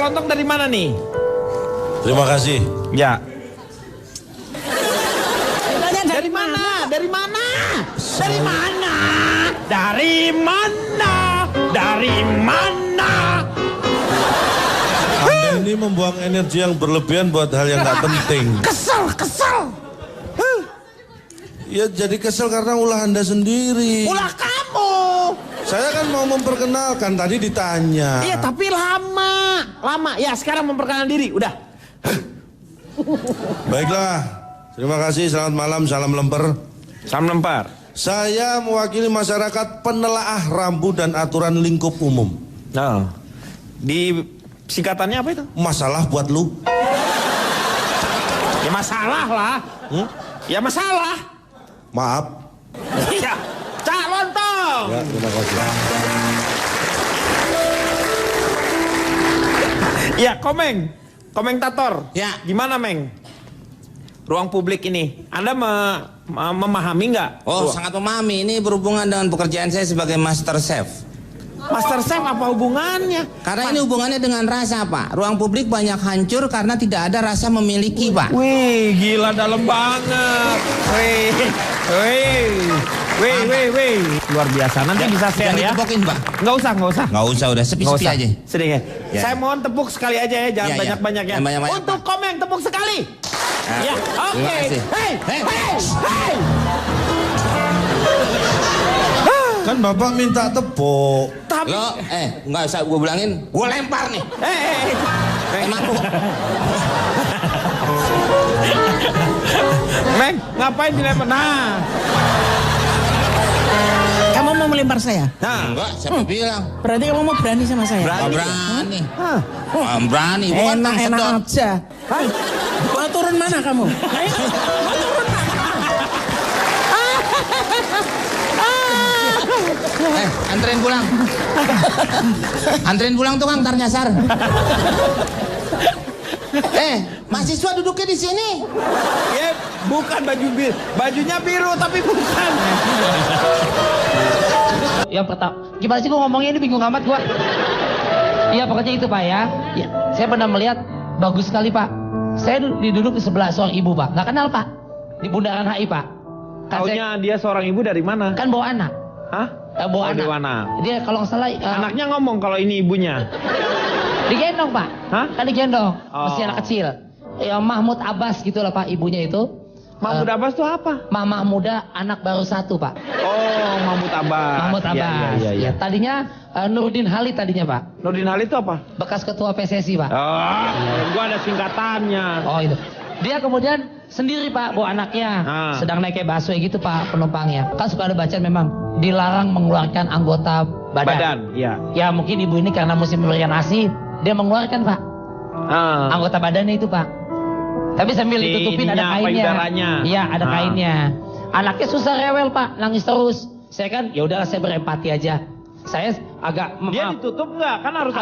lontong dari mana nih? Terima kasih. Ya. Dari mana? Dari mana? Dari mana? Dari mana? Dari mana? Anda ini membuang energi yang berlebihan buat hal yang nggak penting. Kesel. Ya jadi kesel karena ulah Anda sendiri. Ulah kamu. Saya kan mau memperkenalkan, tadi ditanya. Iya, tapi lama. Ya, sekarang memperkenalkan diri, udah. Baiklah, terima kasih, selamat malam, salam lemper. Salam lempar. Saya mewakili masyarakat penelaah rambu dan aturan lingkup umum. Nah, di singkatannya apa itu? Masalah buat lu. Ya masalah lah. Ya masalah. Maaf. Iya. Cak lontong. Ya, terima kasih. Ya, komentator. Ya. Gimana, Meng? Ruang publik ini, Anda memahami nggak? Oh, sangat memahami. Ini berhubungan dengan pekerjaan saya sebagai master chef. Master Chef apa hubungannya? Karena ini hubungannya dengan rasa, Pak. Ruang publik banyak hancur karena tidak ada rasa memiliki, Pak. Wih, gila dalam banget. Wih. Luar biasa. Nanti bisa share ya. Ditepokin, Pak. Nggak usah. Nggak usah, udah sepi-sepi aja. Sedikit. Ya. Saya mohon tepuk sekali aja ya, jangan Ya. banyak-banyak ya. Jangan banyak-banyak, Untuk Pak. Komeng tepuk sekali. Ya, oke. Terima kasih. Hey. Kan Bapak minta tepuk. Tapi, Lo, nggak usah gue bilangin. Gue lempar nih. Emangku. Meng, ngapain dilempar? Nah. Kamu mau melempar saya? Enggak, siapa bilang? Berarti kamu mau berani sama saya? Nggak berani. Berani. Bukan Enak sedot. aja. Mau turun mana kamu? Ayo, mau turun mana? Anterin pulang. Anterin pulang tukang, ntar nyasar. Mahasiswa duduknya di sini. Ya, bukan baju biru. Bajunya biru tapi bukan. Yang pertama, gimana sih gua ngomongnya ini bingung amat gua. Iya pokoknya itu Pak ya. Ya, saya pernah melihat bagus sekali Pak. Saya duduk di sebelah seorang ibu Pak. Nggak kenal Pak. Di Bundaran HI Pak. Taunya dia seorang ibu dari mana? Kan bawa anak. Hah? Bawa Dari anak. mana? Dia kalau nggak salah Anaknya ngomong kalau ini ibunya. digendong Pak. Hah? Kan digendong. Oh. Masih anak kecil. Ya Mahmud Abbas gitu lah Pak ibunya itu. Mahmud Abbas tuh apa? Mama muda anak baru satu Pak. Oh, Mahmud Abbas. Mahmud Abbas. Iya. Ya, tadinya Nurdin Halid tadinya Pak. Nurdin Halid itu apa? Bekas ketua PSSI Pak. Oh, gua ada singkatannya. Oh itu. Dia kemudian sendiri Pak bawa anaknya. Sedang naik kayak busway gitu Pak penumpangnya. Kan suka ada bacaan memang dilarang mengeluarkan anggota badan. Iya. Ya mungkin ibu ini karena musim pemberian ASI dia mengeluarkan Pak. Anggota badannya itu Pak. Tapi sambil ditutupin ada kainnya. Iya ada kainnya. Anaknya susah rewel Pak, nangis terus. Saya kan ya udahlah saya berempati aja. Saya agak Dia ditutup nggak? Kan harus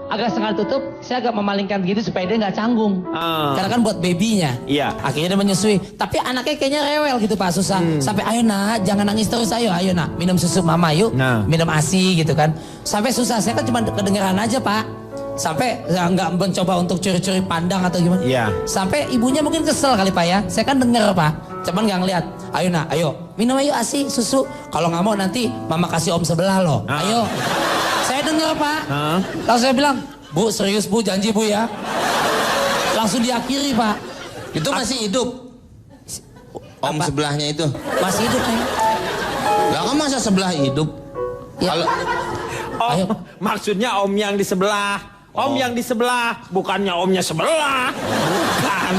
agak sengaja tutup, saya agak memalingkan gitu supaya dia nggak canggung. Karena kan buat babynya. Iya. Akhirnya dia menyusui. Tapi anaknya kayaknya rewel gitu Pak, susah. Sampai ayo nak, jangan nangis terus, ayo nak, minum susu mama yuk, minum ASI gitu kan. Sampai susah, saya kan cuma kedengeran aja Pak. Sampai nggak mencoba untuk curi-curi pandang atau gimana. Iya. Sampai ibunya mungkin kesel kali Pak ya. Saya kan denger Pak, cuman nggak ngeliat. Ayo nak, ayo minum ayo ASI susu. Kalau nggak mau nanti mama kasih om sebelah loh. Ayo. Saya denger Pak. Lalu saya bilang, Bu serius Bu, janji Bu ya. Langsung diakhiri Pak. Itu masih hidup. Om sebelahnya itu. Masih hidup nih. Lah kan masa sebelah hidup? Ya. Kalau Om, maksudnya om yang di sebelah. Om yang di sebelah, bukannya omnya sebelah. Bukan.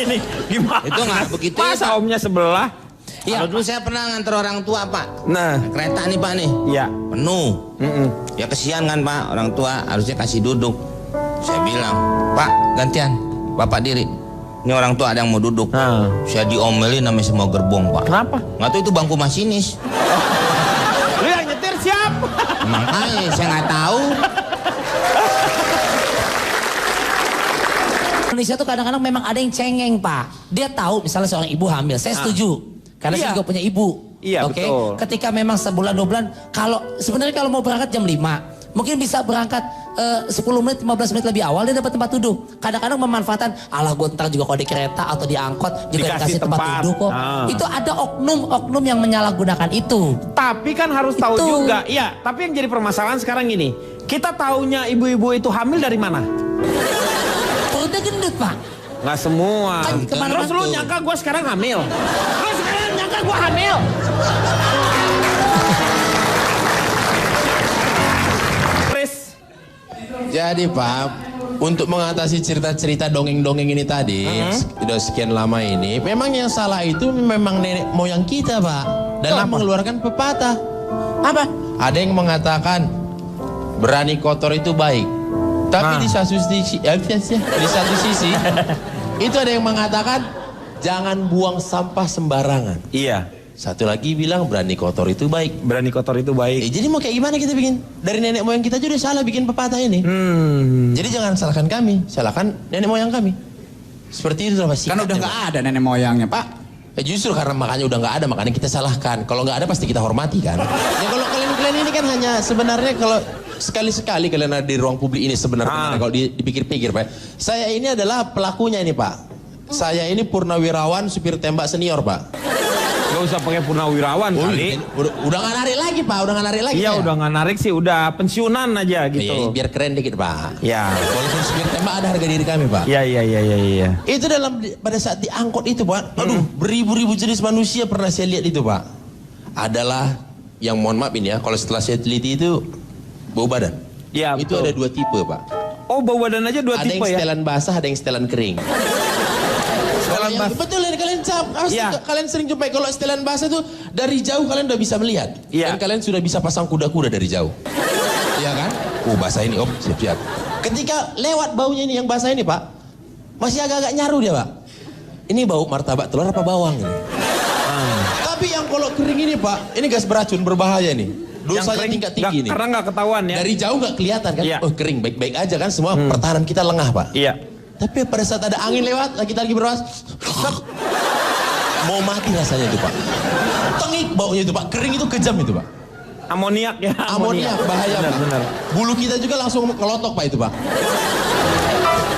Ini gimana? Itu nggak begitu ya, Masa Pak? omnya sebelah? Kalau dulu saya pernah nganter orang tua Pak. Nah, Kereta nih Pak nih. iya. Penuh. Ya kesian kan Pak, orang tua harusnya kasih duduk. Saya bilang, Pak gantian, Bapak diri. Ini orang tua ada yang mau duduk. Saya diomelin namanya semua gerbong Pak. Kenapa? Nggak tahu itu bangku masinis. Lu yang nyetir siapa? Makanya saya nggak tahu. Indonesia tuh kadang-kadang memang ada yang cengeng Pak. Dia tahu misalnya seorang ibu hamil, saya setuju. Karena saya juga punya ibu. Iya, Oke? betul. Ketika memang sebulan 2 bulan, kalau sebenarnya kalau mau berangkat jam 5, Mungkin bisa berangkat 10 menit, 15 menit lebih awal dia dapat tempat duduk. Kadang-kadang memanfaatkan, alah gue ntar juga kalau di kereta atau di angkot juga Dikasih dikasih tempat tempat. duduk kok. Itu ada oknum-oknum yang menyalahgunakan itu. Tapi kan harus tahu Itu. juga. Iya, tapi yang jadi permasalahan sekarang gini. Kita taunya ibu-ibu itu hamil dari mana? Perutnya gendut, Pak. Nggak semua. Kan kemana-mana Terus lu tuh. nyangka gue sekarang hamil? Lu sekarang nyangka gue hamil? Chris, Jadi Pak, untuk mengatasi cerita-cerita dongeng-dongeng ini tadi, sudah sekian lama ini, memang yang salah itu memang nenek moyang kita Pak, dalam mengeluarkan pepatah. Apa? Ada yang mengatakan berani kotor itu baik, tapi di satu sisi, itu ada yang mengatakan jangan buang sampah sembarangan. iya, Satu lagi bilang berani kotor itu baik. berani kotor itu baik. Jadi mau kayak gimana kita bikin? Dari nenek moyang kita juga salah bikin pepatah ini. Jadi jangan salahkan kami, salahkan nenek moyang kami. Seperti itu lah Pak. Kan udah nggak ada nenek moyangnya, Pak. Justru karena makanya udah nggak ada, makanya kita salahkan. Kalau nggak ada pasti kita hormati kan. Ya kalau kalian ini kan hanya sebenarnya kalau sekali-sekali kalian ada di ruang publik ini sebenarnya kalau dipikir-pikir Pak. Saya ini adalah pelakunya ini Pak. Saya ini purnawirawan supir tembak senior Pak. Gak usah pakai purnawirawan kali. Udah nggak narik lagi Pak, udah nggak narik lagi. Iya saya. udah nggak narik sih, udah pensiunan aja Iya, gitu. biar keren dikit Pak. Ya. Walaupun supir tembak ada harga diri kami Pak. Iya. Itu pada saat diangkut itu Pak, aduh beribu-ribu jenis manusia pernah saya lihat itu Pak. Adalah yang mohon maaf ini ya, kalau setelah saya teliti itu bau badan. Iya, Itu betul. ada 2 tipe Pak. Oh bau badan aja dua Ada tipe yang ya? setelan basah, ada yang setelan kering. Kalau yang- betul ini kalian Iya. kalian sering jumpai kalau setelan basah itu dari jauh kalian udah bisa melihat. Iya. Dan kalian sudah bisa pasang kuda-kuda dari jauh. Iya kan? Basah ini om, siap-siap. Ketika lewat baunya ini yang basah ini Pak, masih agak-agak nyaru dia Pak. Ini bau martabak telur apa bawang ini? Tapi yang kalau kering ini Pak, ini gas beracun berbahaya nih. Dosanya tingkat tinggi nih. Karena nggak ketahuan ya. Dari jauh nggak kelihatan kan? Iya. Oh kering, baik-baik aja kan semua pertahanan kita lengah Pak. Iya. Tapi pada saat ada angin lewat, kita lagi berwas, mau mati rasanya itu Pak. Tengik baunya itu Pak, kering itu kejam itu Pak. Amoniak ya. Amoniak bahaya Pak. Benar. Bulu kita juga langsung kelotok Pak itu Pak.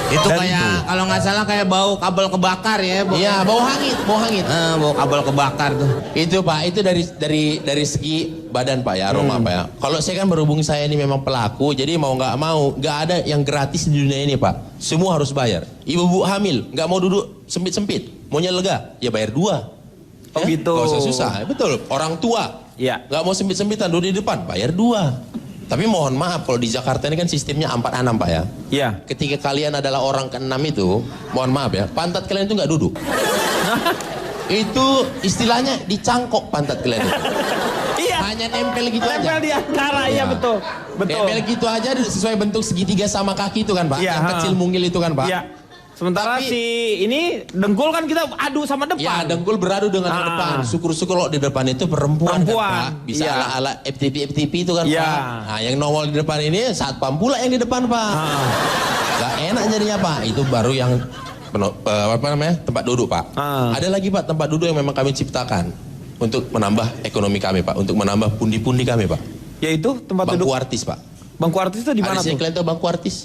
Itu kayak kalau nggak salah kayak bau kabel kebakar ya. Iya, bau hangit, bau hangit. Bau kabel kebakar tuh. Itu Pak, itu dari segi badan Pak ya, aroma Pak ya. Kalau saya kan berhubung saya ini memang pelaku, jadi mau nggak ada yang gratis di dunia ini Pak. Semua harus bayar. Ibu-ibu hamil nggak mau duduk sempit-sempit, maunya lega, ya bayar 2. Oh gitu. Nggak usah susah, betul. Orang tua Iya. nggak mau sempit-sempitan duduk di depan, bayar 2. Tapi mohon maaf kalau di Jakarta ini kan sistemnya 4-6 Pak ya. Iya. Ketika kalian adalah orang ke-6 itu, mohon maaf ya, pantat kalian itu nggak duduk. Itu istilahnya dicangkok pantat kalian itu. Iya. Hanya nempel gitu aja. Nempel di antara, iya betul. Betul. Nempel gitu aja sesuai bentuk segitiga sama kaki itu kan Pak. Iya, Yang kecil mungil itu kan Pak. Iya. Sementara Tapi- si ini dengkul kan kita adu sama depan. Ya dengkul beradu dengan yang depan. Syukur-syukur kalau di depan itu perempuan. Perempuan, Kan, Pak. Bisa iya. ala-ala FTP itu kan Iya. Pak. Nah yang nongol di depan ini satpam pula yang di depan Pak. Gak enak jadinya Pak. Itu baru yang tempat duduk Pak. Ada lagi Pak tempat duduk yang memang kami ciptakan untuk menambah ekonomi kami Pak, untuk menambah pundi-pundi kami Pak. Yaitu tempat Bangku duduk. artis Pak. Bangku artis itu di mana Ada sih tuh? kalian tahu bangku artis?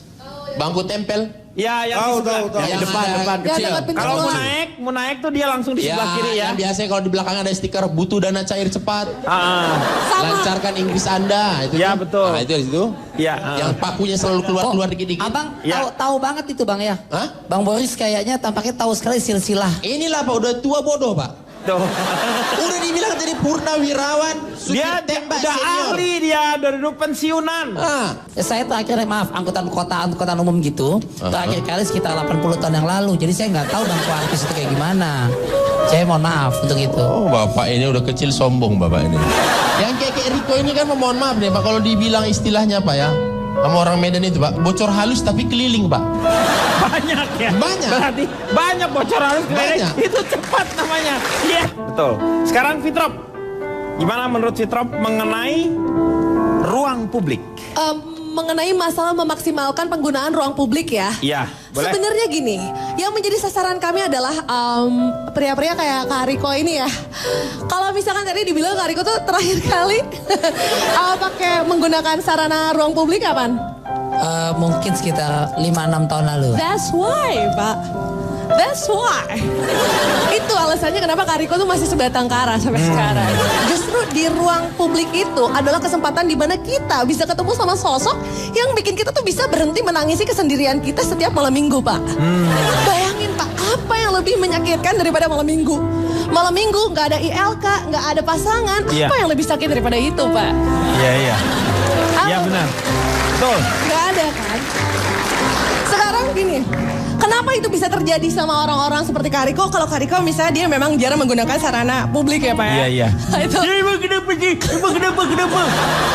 Bangku tempel. Ya, yang di sebelah. Tahu. Yang depan ada- kecil. dekat pintu Kalau keluar. mau naik tuh dia langsung di sebelah kiri ya. Yang biasanya kalau di belakang ada stiker butuh dana cair cepat. Sama. Lancarkan Inggris Anda itu. Ya, kan? betul. Nah, itu di situ. Iya. Yang pakunya selalu keluar dikit-dikit. Abang Ya. tahu banget itu Bang ya. Hah? Bang Boris kayaknya tampaknya tahu sekali silsilah. Inilah Pak udah tua bodoh Pak. Tuh. Udah dibilang jadi purnawirawan, supir Dia tembak udah senior. ahli dia dari dulu pensiunan. Saya terakhir maaf angkutan umum gitu. Terakhir kali sekitar 80 tahun yang lalu. Jadi saya nggak tahu bangku artis itu kayak gimana. Saya mohon maaf untuk itu. Oh Bapak ini udah kecil sombong Bapak ini. Yang kayak Riko ini kan mohon maaf nih Pak kalau dibilang istilahnya Pak ya. Sama orang Medan itu Pak, bocor halus tapi keliling Pak. Banyak ya. Banyak. Berarti banyak bocor halus keliling. Banyak. Itu cepat namanya. Iya. Betul. Sekarang Fitrop. Gimana menurut Fitrop mengenai ruang publik? Mengenai masalah memaksimalkan penggunaan ruang publik ya. Iya. Boleh. Sebenarnya gini, yang menjadi sasaran kami adalah pria-pria kayak Kak Riko ini ya. Kalau misalkan tadi dibilang Kak Riko tuh terakhir kali pakai menggunakan sarana ruang publik kapan? Mungkin sekitar 5-6 tahun lalu. That's why, Pak. That's why. Itu alasannya kenapa Kak Riko tuh masih sebatang kara sampai sekarang. Justru di ruang publik itu adalah kesempatan di mana kita bisa ketemu sama sosok yang bikin kita tuh bisa berhenti menangisi kesendirian kita setiap malam minggu, Pak. Bayangin, Pak, apa yang lebih menyakitkan daripada malam minggu? Malam minggu nggak ada ILK, nggak ada pasangan. Iya. Apa yang lebih sakit daripada itu, Pak? Iya, iya. Iya benar. Betul. Nggak ada kan? Sekarang gini, kenapa itu bisa terjadi sama orang-orang seperti Kak Riko? Kalau Kak Riko misalnya dia memang jarang menggunakan sarana publik ya Pak ya? Iya, iya. Itu. Emang kenapa sih? Emang kenapa?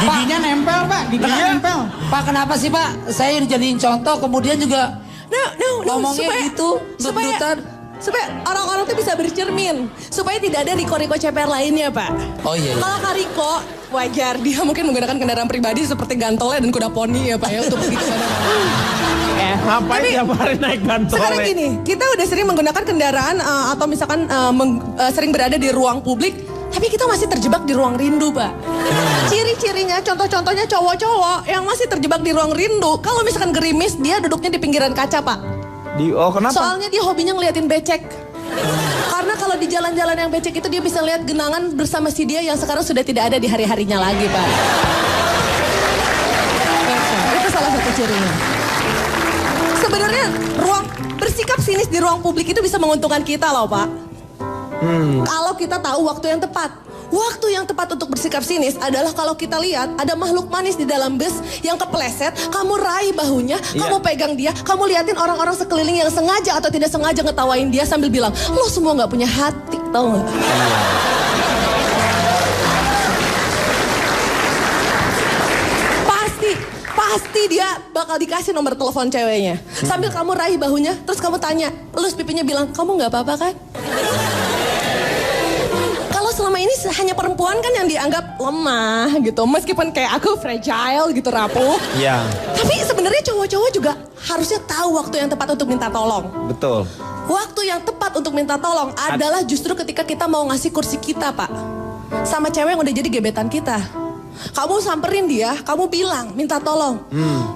Giginya nempel, Pak. Giginya nempel. Pak, kenapa sih Pak? Saya dijadiin contoh, kemudian juga No, ngomongnya gitu, dut-dutan. supaya orang-orang tuh bisa bercermin. Supaya tidak ada Riko-Riko CPR lainnya Pak. Oh iya, iya. Kalau Kak Riko, wajar dia mungkin menggunakan kendaraan pribadi seperti gantolnya dan kuda poni ya Pak ya untuk pergi ke mana-mana. Ngapain tiap hari naik gantole? Sekarang gini, kita udah sering menggunakan kendaraan atau misalkan sering berada di ruang publik, tapi kita masih terjebak di ruang rindu, Pak. Ciri-cirinya, contoh-contohnya cowok-cowok yang masih terjebak di ruang rindu, kalau misalkan gerimis, dia duduknya di pinggiran kaca, Pak. Oh kenapa? Soalnya dia hobinya ngeliatin becek. Karena kalau di jalan-jalan yang becek itu dia bisa lihat genangan bersama si dia yang sekarang sudah tidak ada di hari-harinya lagi, Pak. Itu salah satu cirinya. Sebenarnya bersikap sinis di ruang publik itu bisa menguntungkan kita loh Pak. Kalau kita tahu waktu yang tepat. Waktu yang tepat untuk bersikap sinis adalah kalau kita lihat ada makhluk manis di dalam bus yang kepleset, kamu raih bahunya, kamu pegang dia, kamu liatin orang-orang sekeliling yang sengaja atau tidak sengaja ngetawain dia sambil bilang, lo semua gak punya hati, tau gak? Pasti dia bakal dikasih nomor telepon ceweknya. Sambil kamu raih bahunya, terus kamu tanya, elus pipinya bilang, kamu gak apa-apa kan? Kalau selama ini hanya perempuan kan yang dianggap lemah gitu. Meskipun kayak aku fragile gitu, rapuh. Iya. Tapi sebenarnya cowok-cowok juga harusnya tahu waktu yang tepat untuk minta tolong. Betul. Waktu yang tepat untuk minta tolong adalah justru ketika kita mau ngasih kursi kita, Pak. Sama cewek yang udah jadi gebetan kita. Kamu samperin dia, kamu bilang, minta tolong.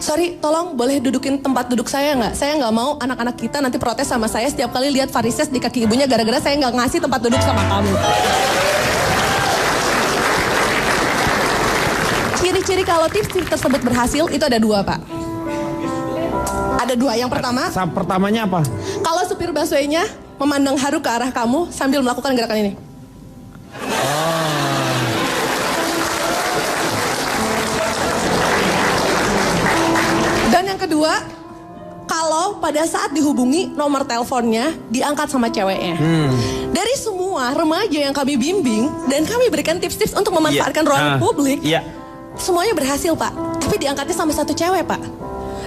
Sorry, tolong boleh dudukin tempat duduk saya nggak? Saya nggak mau anak-anak kita nanti protes sama saya setiap kali lihat varises di kaki ibunya gara-gara saya nggak ngasih tempat duduk sama kamu. Ciri-ciri kalau tips tersebut berhasil itu ada 2, Pak. Ada 2. Yang pertama, Pertamanya apa? kalau supir busway-nya memandang haru ke arah kamu sambil melakukan gerakan ini. Dan yang kedua, kalau pada saat dihubungi nomor teleponnya diangkat sama ceweknya. Dari semua remaja yang kami bimbing dan kami berikan tips-tips untuk memanfaatkan ruang publik, semuanya berhasil Pak. Tapi diangkatnya sama satu cewek Pak.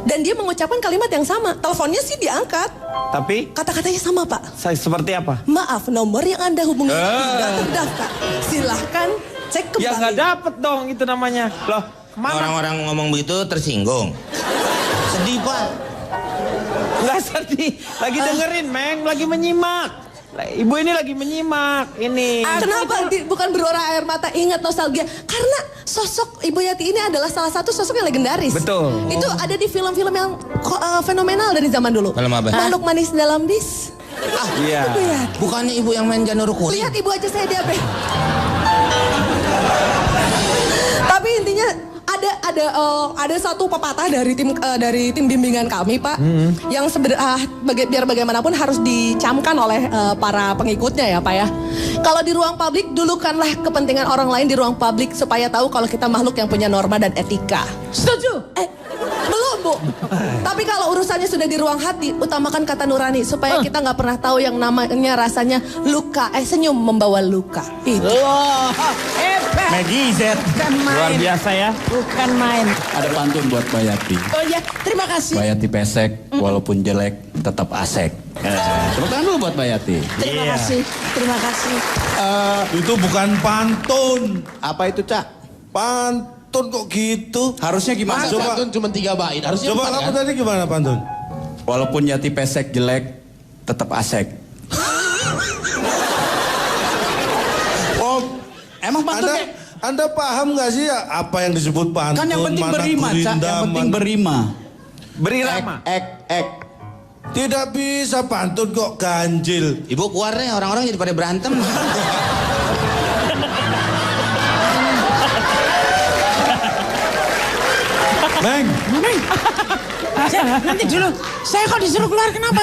Dan dia mengucapkan kalimat yang sama. Teleponnya sih diangkat. Tapi Kata-katanya sama Pak. seperti apa? Maaf, nomor yang Anda hubungi tidak terdaftar. Silahkan cek kembali. Ya nggak dapet dong itu namanya. Loh, mana? Orang-orang ngomong begitu tersinggung. Sedih Pak. Nggak sedih. Lagi dengerin, Meng. Lagi menyimak. Ibu ini lagi menyimak. Ini. Kenapa bukan berurai air mata ingat nostalgia? Karena sosok Ibu Yati ini adalah salah satu sosok yang legendaris. Betul. Itu ada di film-film yang fenomenal dari zaman dulu. Film apa? Makhluk manis dalam bis. Iya. Ibu Yati. Bukannya ibu yang main Janur Kuning? Lihat ibu aja saya diapain. Tapi intinya ada satu pepatah dari tim bimbingan kami Pak, yang biar bagaimanapun harus dicamkan oleh para pengikutnya ya Pak ya. Kalau di ruang publik, dulukanlah kepentingan orang lain di ruang publik supaya tahu kalau kita makhluk yang punya norma dan etika. Setuju? Belum Bu. Tapi kalau urusannya sudah di ruang hati, utamakan kata nurani supaya kita nggak pernah tahu yang namanya rasanya luka. Senyum membawa luka. Itu. Wah, hebat. Maggie Z. Bukan main. Luar biasa ya. Bukan main. Ada pantun buat Mbak Yati. Oh ya, terima kasih. Mbak Yati pesek, walaupun jelek, tetap asek. Tepuk tangan dulu buat Mbak Yati. Terima kasih. Terima kasih. Itu bukan pantun. Apa itu, Cak? Pantun kok gitu? Harusnya gimana? Masa Coba. pantun cuma 3 bait. Harusnya Coba 4 kamu kan? tadi gimana pantun? Walaupun Yati pesek jelek, tetap asek. Om, Emang pantun kayak... Anda paham nggak sih ya apa yang disebut pantun? Kan yang penting berima, Cak. Yang penting berima. Beri rama. Ek. Tidak bisa pantun kok ganjil. Ibu keluar deh, orang-orang jadi pada berantem. Bang, Nanti dulu. Saya kok disuruh keluar kenapa?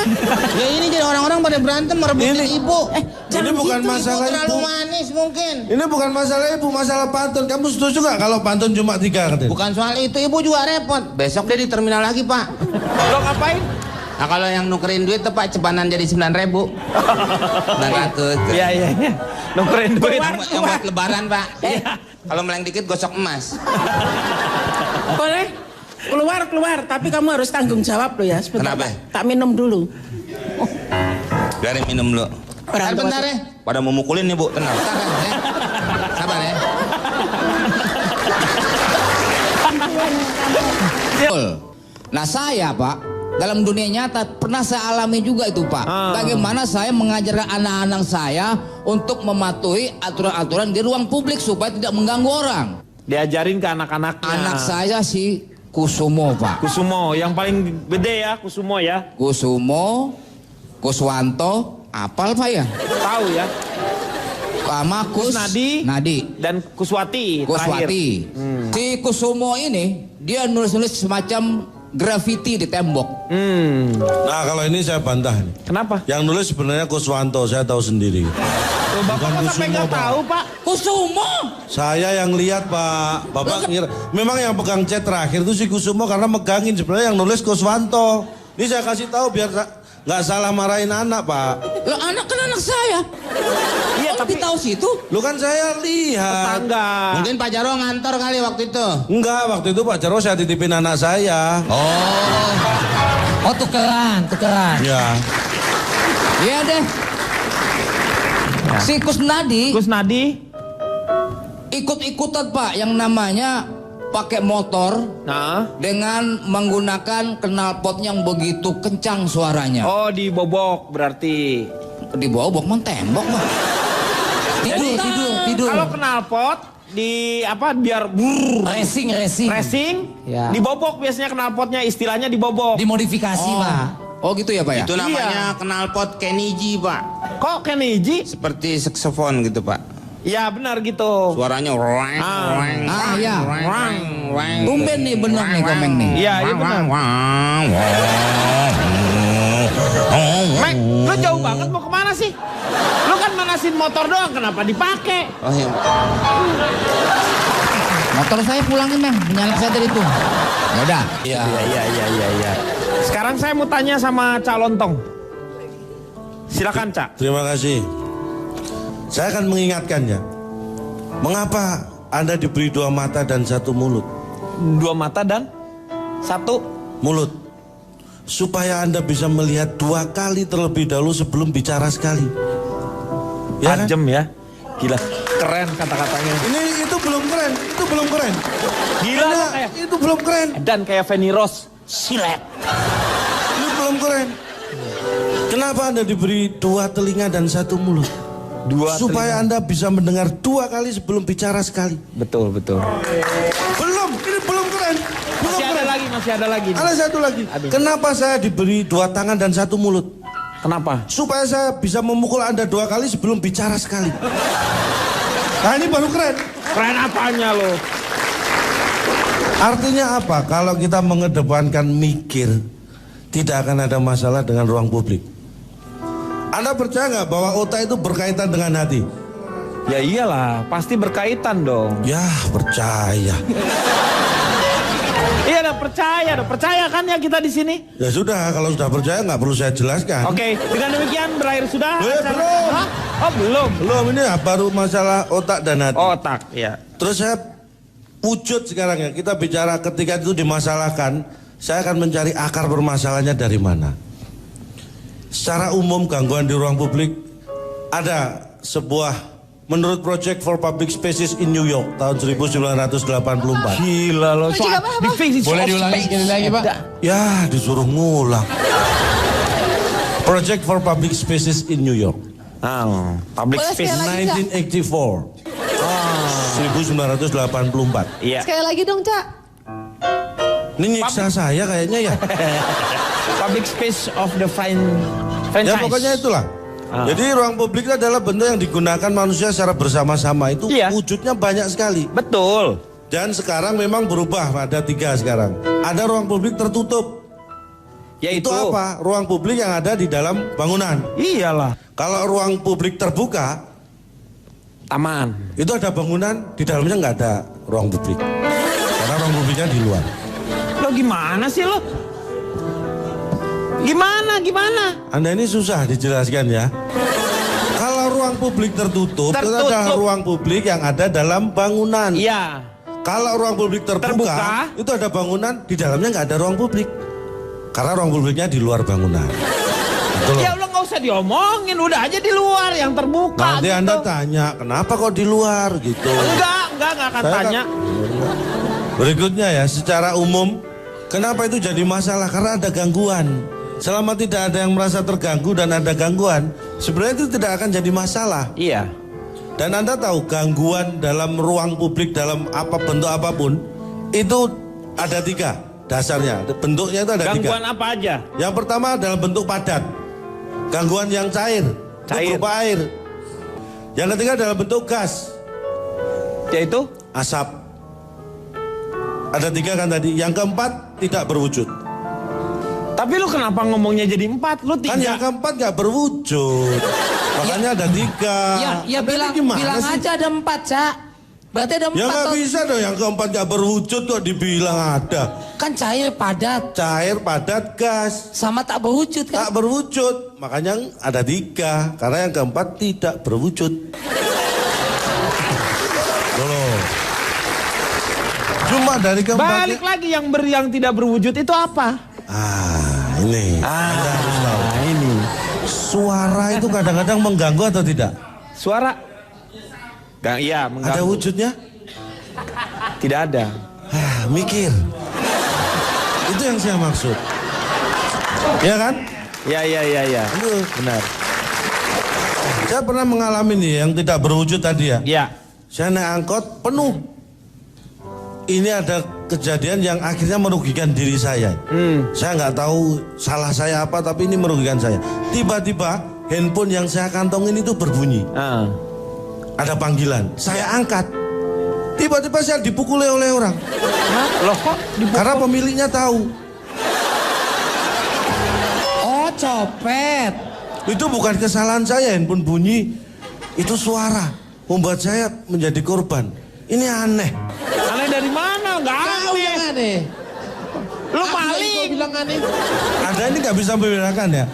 Ya ini jadi orang-orang pada berantem merebutin ibu. ini bukan Ibu masalah terlalu ibu. manis mungkin. Ini bukan masalah ibu, masalah pantun. Kamu setuju nggak kalau pantun cuma 3 katanya? Bukan soal itu, ibu juga repot. Besok dia di terminal lagi, Pak. Lo ngapain? Nah kalau yang nukerin duit tuh Pak, cebanan jadi 9.000. 900. Iya. Nukerin duit. Yang buat lebaran, Pak. Kalau meleng dikit gosok emas. Boleh? Keluar. Tapi kamu harus tanggung jawab loh ya. Sebentar, Kenapa? Pak. Tak minum dulu. Biarin minum dulu. Bentar ya. Pada mau mukulin nih, Bu. Tenang. Bentar ya. Sabar ya. Nah saya Pak, dalam dunia nyata pernah saya alami juga itu Pak. Bagaimana saya mengajarkan anak-anak saya untuk mematuhi aturan-aturan di ruang publik supaya tidak mengganggu orang. Diajarin ke anak-anaknya. Anak saya si Kusumo Pak. Kusumo, yang paling gede ya, Kusumo ya. Kusumo, Kuswanto, apal Pak ya? Tahu ya. Sama Kusnadi. Nadi. Dan Kuswati. Kuswati. Si Kusumo ini dia nulis-nulis semacam grafiti di tembok. Nah kalau ini saya bantah nih. Kenapa? Yang nulis sebenarnya Kuswanto, saya tahu sendiri. Loh, Bapak Bukan kok sampai Kusumo, nggak Pak. tahu Pak? Kusumo. Saya yang lihat Pak, Bapak ngira. Memang yang pegang chat terakhir itu si Kusumo karena megangin, sebenarnya yang nulis Kuswanto. Ini saya kasih tahu biar nggak salah marahin anak Pak. Lo anak kan anak saya. Iya, tapi tahu situ. Lu kan saya lihat. Tetangga. Mungkin Pak Jarwo ngantor kali waktu itu. Enggak, waktu itu Pak Jarwo saya titipin anak saya. Oh tukeran. Ya. Iya deh. Si Kusnadi Kusnadi. ikut-ikutan Pak yang namanya pakai motor Nah. dengan menggunakan knalpot yang begitu kencang suaranya. Oh, dibobok berarti. Di bawah bok tembok Pak. Tidur. Kalau knalpot di apa biar Racing. racing, Ya. dibobok biasanya knalpotnya, istilahnya dibobok. Dimodifikasi Pak. Oh gitu ya Pak ya? Itu namanya knalpot Kenny G, Pak. Kok Keniji? Seperti saksofon gitu, Pak. Ya benar gitu. Suaranya reng, ya. reng. Tumben nih bener nih Komeng nih. Iya benar. Mek, lu jauh banget mau kemana sih? Lu kan manasin motor doang, kenapa dipakai? Oh iya. Motor saya pulangin Meng, menyalak saya dari itu. Yaudah. Iya. Sekarang saya mau tanya sama Cak Lontong. Silakan Cak. Terima kasih. Saya akan mengingatkan ya. Mengapa Anda diberi 2 mata dan 1 mulut? 2 mata dan 1 Mulut. Supaya Anda bisa melihat 2 kali terlebih dahulu sebelum bicara sekali. Ya kan? tajam ya. Gila, keren kata-katanya. Itu belum keren. Gila Karena lo kayak itu belum keren. dan kayak Feni Rose. Silet. Ini belum keren. Kenapa Anda diberi 2 telinga dan 1 mulut? Supaya Anda bisa mendengar 2 kali sebelum bicara sekali. Betul. Ini belum keren. Masih ada lagi. Ada satu lagi. Kenapa saya diberi 2 tangan dan 1 mulut? Kenapa? Supaya saya bisa memukul Anda 2 kali sebelum bicara sekali. Nah ini baru keren. Keren apanya lo? Artinya apa? Kalau kita mengedepankan mikir, tidak akan ada masalah dengan ruang publik. Anda percaya nggak bahwa otak itu berkaitan dengan hati? Ya iyalah, pasti berkaitan dong. Ya percaya. Iya dong, percaya kan ya kita di sini. Ya sudah, kalau sudah percaya nggak perlu saya jelaskan. Oke, dengan demikian berakhir sudah. Belum. Hah? Oh belum. Belum, ini ya, baru masalah otak dan hati. Otak, ya. Terus saya wujud sekarang ya, kita bicara ketika itu dimasalahkan, saya akan mencari akar permasalahannya dari mana. Secara umum gangguan di ruang publik ada sebuah, menurut Project for Public Spaces in New York tahun 1984. Gila lo, Juga apa? Boleh diulangi sekali lagi Pak? Ya disuruh ngulang. Project for Public Spaces in New York. Public Boleh space. sekali lagi, Cak? 1984. Iya. Sekali lagi dong, Cak. Ini nyiksa saya kayaknya ya. Public space of the Ya franchise. pokoknya itulah. Jadi ruang publik adalah bentuk yang digunakan manusia secara bersama-sama. Itu Iya. wujudnya banyak sekali. Betul. Dan sekarang memang berubah, ada 3 sekarang. Ada ruang publik tertutup. Yaitu Itu apa? Ruang publik yang ada di dalam bangunan. Iyalah. Kalau ruang publik terbuka, Taman. itu ada bangunan, di dalamnya nggak ada ruang publik. Karena ruang publiknya di luar. Lo gimana sih lo? Gimana? Anda ini susah dijelaskan ya. Kalau ruang publik tertutup, itu adalah ruang publik yang ada dalam bangunan. Iya. Kalau ruang publik terbuka, itu ada bangunan, di dalamnya nggak ada ruang publik. Karena ruang publiknya di luar bangunan. Betul. Ya lo nggak usah diomongin, udah aja di luar yang terbuka. Nanti gitu. Anda tanya, kenapa kok di luar gitu. Enggak akan Saya tanya. Berikutnya ya, secara umum, kenapa itu jadi masalah? Karena ada gangguan. Selama tidak ada yang merasa terganggu dan ada gangguan, sebenarnya itu tidak akan jadi masalah. Iya. Dan Anda tahu gangguan dalam ruang publik dalam apa bentuk apapun itu ada 3 dasarnya. Bentuknya itu ada 3. Gangguan apa aja? Yang pertama adalah bentuk padat. Gangguan yang cair. Itu berupa air. Yang ketiga adalah bentuk gas. Yaitu Asap. Ada 3 kan tadi. Yang keempat tidak berwujud. tapi lu kenapa ngomongnya jadi 4? Lu 3. Kan yang keempat nggak berwujud. Makanya ada 3. Ya bilang sih? aja ada 4, Cak. Berarti ada 4. Ya nggak bisa dong, yang keempat nggak berwujud kok dibilang ada. Kan cair padat. Cair, padat, gas. Sama tak berwujud kan? Tak berwujud. Makanya ada 3. Karena yang keempat tidak berwujud. Loh. Cuma dari keempat. Balik lagi yang tidak berwujud itu apa? Ini. Anda harus tahu. Ini. Suara itu kadang-kadang mengganggu atau tidak? Suara. Iya, mengganggu. Ada wujudnya? Tidak ada. Mikir. Itu yang saya maksud. Ya kan? Ya. Itu Benar. saya pernah mengalami nih yang tidak berwujud tadi ya. Ya. Saya naik angkot penuh. Ini ada kejadian yang akhirnya merugikan diri saya. Saya nggak tahu salah saya apa, tapi ini merugikan saya. Tiba-tiba handphone yang saya kantongin itu berbunyi. Ada panggilan. Saya angkat. Tiba-tiba saya dipukuli oleh orang. Loh kok dipukul? Karena pemiliknya tahu. Oh, copet. Itu bukan kesalahan saya, handphone bunyi. Itu suara membuat saya menjadi korban. Ini aneh. Aneh dari mana? Nggak aneh. Aneh. Lu maling. Bilang aneh. Anda ini nggak bisa membedakan ya.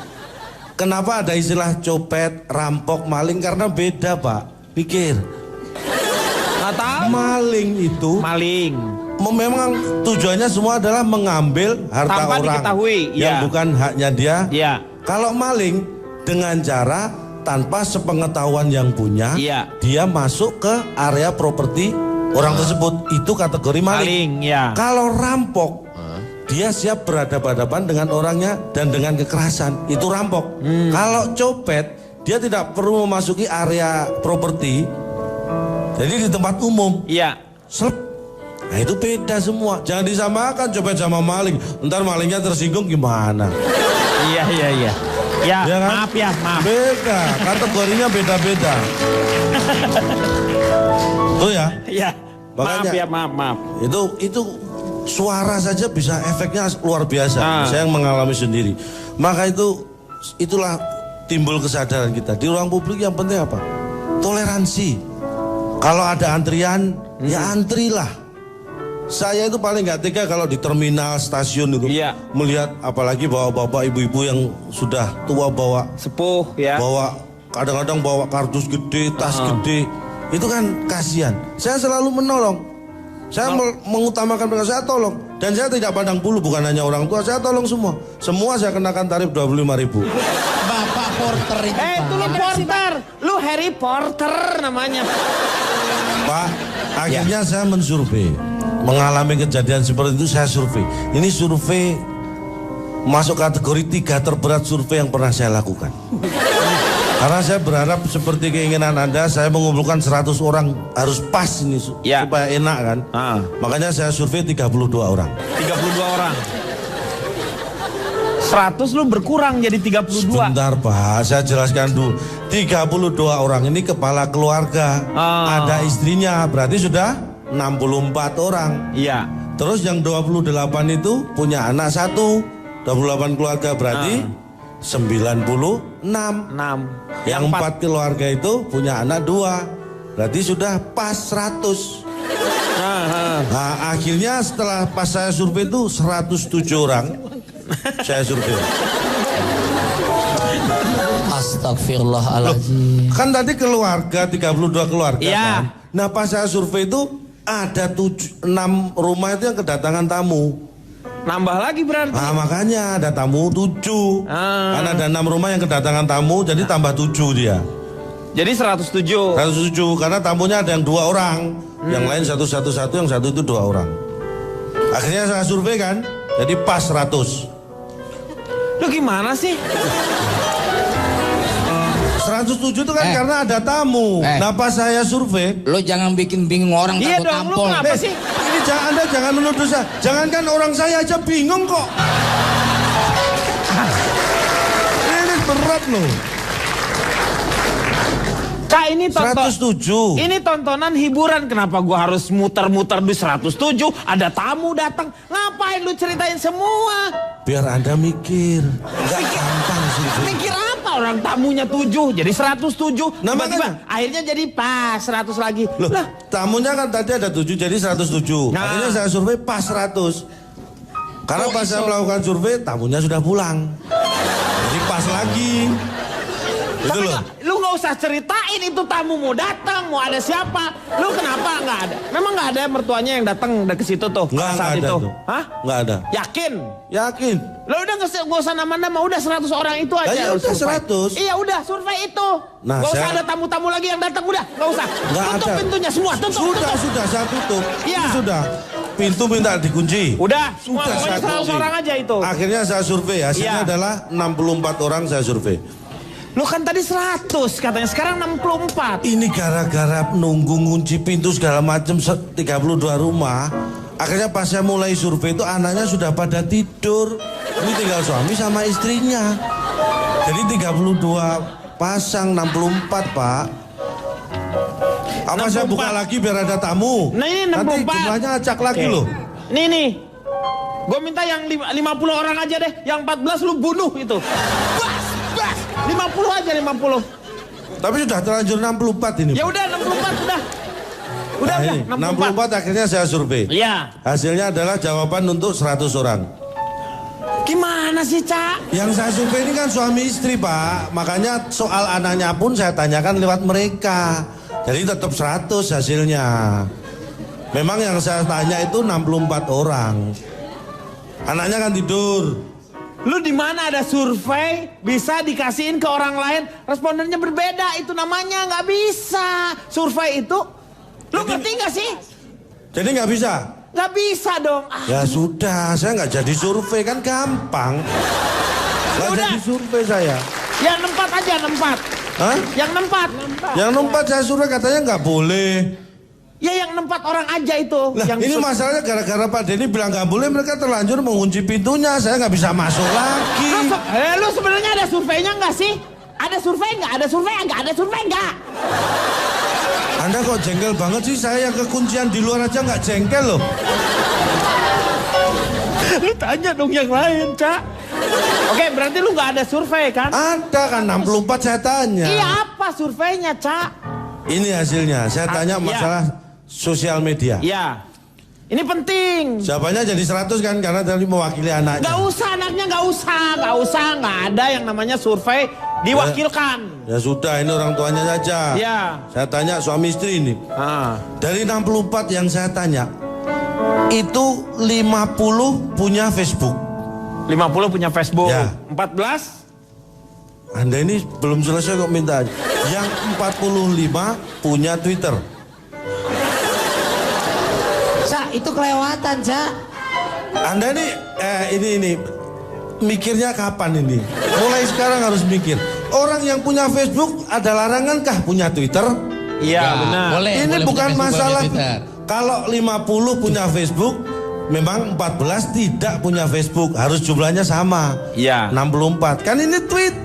Kenapa ada istilah copet, rampok, maling? Karena beda, Pak. Pikir. Nggak tahu. Maling itu Maling. memang tujuannya semua adalah mengambil harta Tanpa orang diketahui, yang ya. bukan haknya dia. Iya. Kalau maling dengan cara tanpa sepengetahuan yang punya, Iya. dia masuk ke area properti orang tersebut. Itu kategori maling. Maling, ya. Kalau rampok, dia siap berhadapan-hadapan dengan orangnya dan dengan kekerasan. Itu rampok. Kalau copet, dia tidak perlu memasuki area properti. Jadi di tempat umum. Iya. Slep. Nah itu beda semua. Jangan disamakan copet sama maling. Ntar malingnya tersinggung gimana? Iya. Ya, Ya kan? maaf ya, maaf. Beda. Kategorinya beda-beda. Tuh ya. Iya. Maaf Makanya- ya, maaf. Itu suara saja bisa efeknya luar biasa. Saya yang mengalami sendiri. Maka itulah timbul kesadaran kita. Di ruang publik yang penting apa? Toleransi. Kalau ada antrian, ya antrilah. Saya itu paling nggak tega kalau di terminal stasiun itu Iya. melihat apalagi bapak-bapak ibu-ibu yang sudah tua bawa Sepuh ya. kadang-kadang bawa kardus gede, tas gede. Itu kan kasihan. Saya selalu menolong. Saya mengutamakan mereka, saya tolong. Dan saya tidak pandang bulu, bukan hanya orang tua, saya tolong semua. Semua saya kenakan tarif 25.000. Bapak porter itu. Itu lu Porter. Lu Harry Porter namanya. Pak, akhirnya saya mensurvei. Mengalami kejadian seperti itu saya survei. Ini survei masuk kategori 3 terberat survei yang pernah saya lakukan. Karena saya berharap seperti keinginan Anda, saya mengumpulkan 100 orang harus pas ini Ya. supaya enak kan. Makanya saya survei 32 orang. 32 orang. 100 lu berkurang jadi 32. Sebentar Pak, saya jelaskan dulu. 32 orang ini kepala keluarga. Ada istrinya, berarti sudah 64 orang. Iya. Terus yang 28 itu punya anak 1. 28 keluarga berarti 96. 6. Yang 4 keluarga itu punya anak 2. Berarti sudah pas 100. Nah, akhirnya setelah pas saya survei itu 107 orang. Saya survei. Astagfirullahaladzim. Kan tadi keluarga 32 keluarga Iya. kan. Nah, pas saya survei itu ada 6 rumah itu yang kedatangan tamu. Nambah lagi berarti. Nah, makanya ada tamu 7. Karena ada 6 rumah yang kedatangan tamu, jadi tambah 7 dia. Jadi 107. 107 karena tamunya ada yang 2 orang, yang lain 111, yang 1 itu 2 orang. Akhirnya saya survei kan, jadi pas 100. Lu gimana sih? 107 itu kan karena ada tamu. Nah, pas saya survei, Lo jangan bikin bingung orang Iya takut dong, lu tampol. kenapa sih? ini Anda jangan menuduh saya. Jangankan orang saya aja bingung kok. Ini berat loh. Kak, ini tonton. 107. Ini tontonan hiburan, kenapa gua harus muter-muter di 107? Ada tamu datang, ngapain lu ceritain semua? Biar Anda mikir. Enggak gampang sih. Mikir apa, orang tamunya 7 jadi 107. Nah, Tiba-tiba makanya. akhirnya jadi pas 100 lagi. Loh, Lah, tamunya kan tadi ada 7 jadi 107. Nah. Akhirnya saya survei pas 100. Karena pas saya melakukan survei tamunya sudah pulang. Jadi pas lagi. Itu tapi loh. lu nggak usah ceritain itu tamu mau datang, mau ada siapa. Lu kenapa nggak ada? Memang nggak ada mertuanya yang datang ke situ tuh Nggak saat ada itu? tuh. Hah? Nggak ada. Yakin? Yakin. Lo udah nggak usah nama-nama, udah 100 orang itu aja. Ya lu udah, survei. 100. Iya udah survei itu. Nah, Nggak usah saya- ada tamu-tamu lagi yang datang, udah nggak usah. Nggak Tutup ada. pintunya semua, tutup. Sudah saya tutup. Iya. Ini sudah. Pintu minta dikunci. Udah, semua Sudah pokoknya saya 100 kunci. orang aja itu. Akhirnya saya survei, hasilnya Iya. adalah 64 orang saya survei. Lo kan tadi 100 katanya, sekarang 64. Ini gara-gara nunggu ngunci pintu segala macam 32 rumah. Akhirnya pas saya mulai survei itu anaknya sudah pada tidur. Ini tinggal suami sama istrinya. Jadi 32 pasang 64 Pak. Apa saya 64. buka lagi biar ada tamu? Nah, ini Nanti 64. jumlahnya acak lagi Oke. loh. Nih. Gue minta yang 50 orang aja deh. Yang 14 lu bunuh itu. Bas. 50 aja 50. Tapi sudah terlanjur 64 ini. Ya Pak. udah 64 udah. Udah Nah, udah ini, 64 akhirnya saya survei. Iya. Hasilnya adalah jawaban untuk 100 orang. Gimana sih, Cak? Yang saya survei ini kan suami istri Pak. Makanya soal anaknya pun saya tanyakan lewat mereka. Jadi tetap 100 hasilnya. Memang yang saya tanya itu 64 orang. Anaknya kan tidur. Lu di mana ada survei bisa dikasihin ke orang lain, respondennya berbeda, itu namanya nggak bisa. Survei itu, lu ngerti nggak sih? Jadi nggak bisa? Nggak bisa dong. Ya sudah, saya nggak jadi survei kan gampang. Nggak Udah. jadi survei saya. Yang 4 aja, 4. Hah? Yang 4. Yang 4 saya survei katanya nggak boleh. Ya yang 4 orang aja itu. Lah yang ini masalahnya gara-gara Pak Denny bilang nggak boleh, mereka terlanjur mengunci pintunya. Saya nggak bisa masuk lagi. Lu sebenarnya ada surveinya nggak sih? Ada survei nggak? Ada survei nggak? Ada survei nggak? Anda kok jengkel banget sih, saya yang kekuncian di luar aja nggak jengkel loh. Lu tanya dong yang lain, Cak. Oke, berarti lu nggak ada survei kan? Ada kan 64 saya tanya. Iya, apa surveinya, Cak? Ini hasilnya, saya tanya iya. masalah sosial media. Iya. Ini penting. Jawabannya jadi 100 kan, karena tadi mewakili anaknya. Nggak usah anaknya, nggak usah. Nggak ada yang namanya survei diwakilkan. Ya sudah, ini orang tuanya saja. Iya. Saya tanya suami istri ini. Dari 64 yang saya tanya, itu 50 punya Facebook. 50 punya Facebook. Ya. 14? Anda ini belum selesai kok minta. Yang 45 punya Twitter. Cak, itu kelewatan, Cak. Anda ini, ini mikirnya kapan ini? Mulai sekarang harus mikir. Orang yang punya Facebook ada larangan kah punya Twitter? Iya, Ya, benar. boleh, Ini boleh bukan punya Facebook, masalah. punya Twitter. Kalau 50 punya Facebook, memang 14 tidak punya Facebook, harus jumlahnya sama. Iya. 64. Kan ini Twitter.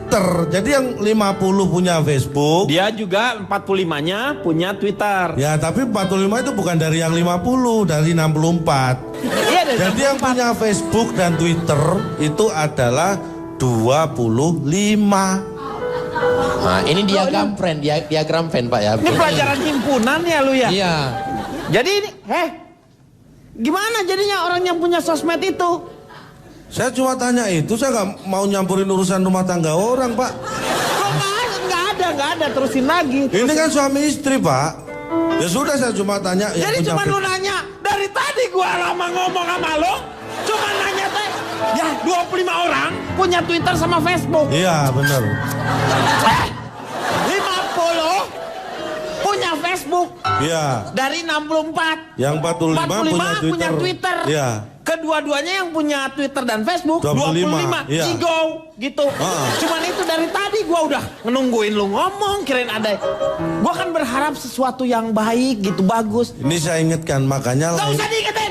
Jadi yang 50 punya Facebook. Dia juga 45-nya punya Twitter. Ya, tapi 45 itu bukan dari yang 50, dari 64. Iya, dari Jadi yang punya Facebook dan Twitter itu adalah 25. Nah, ini diagram fan Pak ya. Ini pelajaran himpunan ya lu ya? Iya. Jadi ini, gimana jadinya orang yang punya sosmed itu? Saya cuma tanya itu, saya nggak mau nyampurin urusan rumah tangga orang, Pak. Kok nggak ada, terusin lagi. Ini kan suami istri, Pak. Ya sudah, saya cuma tanya. yang Jadi punya cuma lu Facebook. nanya, dari tadi gua lama ngomong sama lo, cuma nanya teh, ya 25 orang punya Twitter sama Facebook. Iya, benar. 50 punya Facebook Iya. dari 64. Yang 45 punya Twitter. Iya. Kedua-duanya yang punya Twitter dan Facebook 25, 25. iya. Jigo gitu. Cuman itu dari tadi gua udah nungguin lu ngomong, kirain ada. Gua kan berharap sesuatu yang baik gitu, bagus. Ini saya ingatkan, makanya Gak lain. usah diingetin.